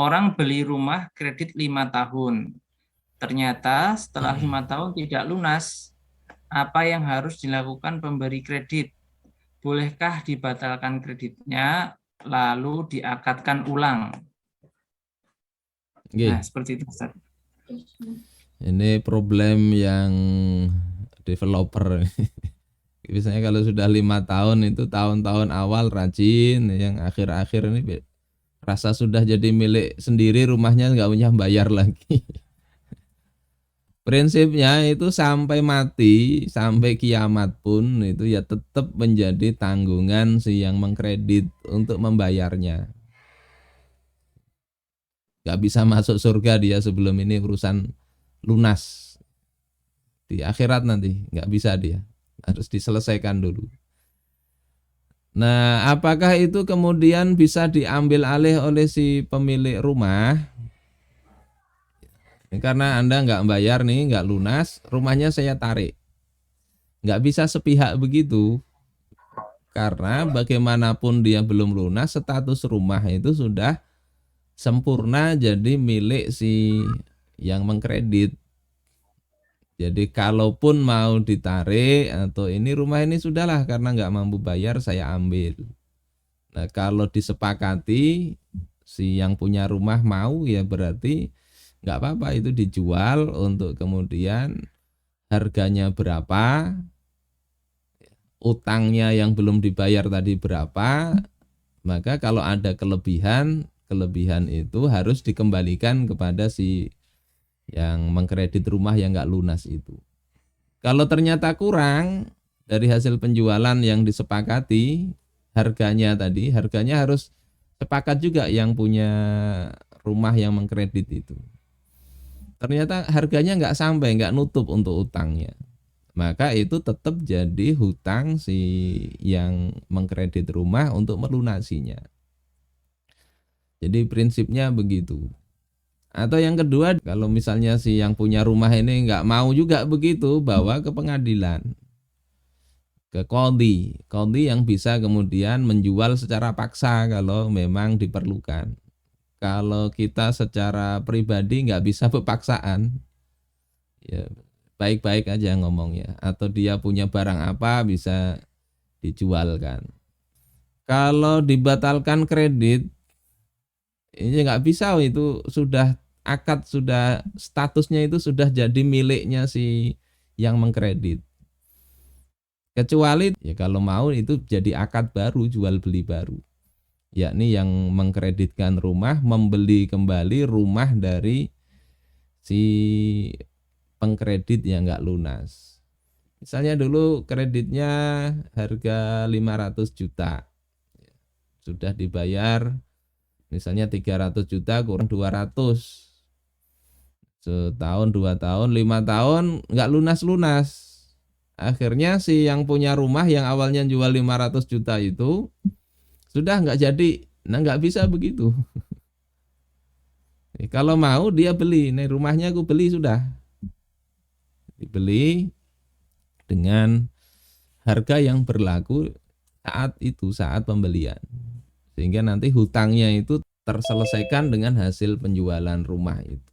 orang beli rumah kredit 5 tahun. Ternyata setelah 5 tahun tidak lunas, apa yang harus dilakukan pemberi kredit? Bolehkah dibatalkan kreditnya lalu diakadkan ulang? Nah, Oke, seperti itu, Ustaz. ini problem yang developer. Biasanya kalau sudah 5 tahun itu tahun-tahun awal rajin, yang akhir-akhir ini rasa sudah jadi milik sendiri rumahnya nggak punya bayar lagi. Prinsipnya itu sampai mati, sampai kiamat pun itu ya tetap menjadi tanggungan si yang mengkredit untuk membayarnya. Gak bisa masuk surga dia sebelum ini urusan lunas. Di akhirat nanti nggak bisa dia, harus diselesaikan dulu. Nah, apakah itu kemudian bisa diambil alih oleh si pemilik rumah? Karena Anda nggak bayar nih, nggak lunas, rumahnya saya tarik. Nggak bisa sepihak begitu. Karena bagaimanapun dia belum lunas, status rumah itu sudah sempurna jadi milik si yang mengkredit. Jadi kalaupun mau ditarik atau ini rumah ini sudahlah karena nggak mampu bayar saya ambil. Nah kalau disepakati si yang punya rumah mau ya berarti nggak apa-apa itu dijual untuk kemudian harganya berapa, utangnya yang belum dibayar tadi berapa, maka kalau ada kelebihan, kelebihan itu harus dikembalikan kepada si yang mengkredit rumah yang nggak lunas itu. Kalau ternyata kurang dari hasil penjualan yang disepakati, harganya tadi, harganya harus sepakat juga yang punya rumah yang mengkredit itu. Ternyata harganya nggak sampai, nggak nutup untuk utangnya. Maka itu tetap jadi hutang si yang mengkredit rumah untuk melunasinya. Jadi prinsipnya begitu. Atau yang kedua, kalau misalnya si yang punya rumah ini nggak mau juga begitu, bawa ke pengadilan, ke qadhi. Qadhi yang bisa kemudian menjual secara paksa kalau memang diperlukan. Kalau kita secara pribadi nggak bisa berpaksaan, ya baik-baik aja ngomongnya. Atau dia punya barang apa bisa dijualkan. Kalau dibatalkan kredit, ini nggak bisa, itu sudah akad, sudah statusnya itu sudah jadi miliknya si yang mengkredit. Kecuali ya kalau mau itu jadi akad baru, jual beli baru. Yakni yang mengkreditkan rumah membeli kembali rumah dari si pengkredit yang nggak lunas. Misalnya dulu kreditnya harga 500 juta. Sudah dibayar misalnya 300 juta kurang 200. Setahun, 2 tahun, 5 tahun nggak lunas-lunas. Akhirnya si yang punya rumah yang awalnya jual 500 juta itu sudah nggak jadi. Nah nggak bisa begitu. Kalau mau dia beli, nih rumahnya aku beli sudah. Dibeli dengan harga yang berlaku saat itu, saat pembelian. Sehingga nanti hutangnya itu terselesaikan dengan hasil penjualan rumah itu.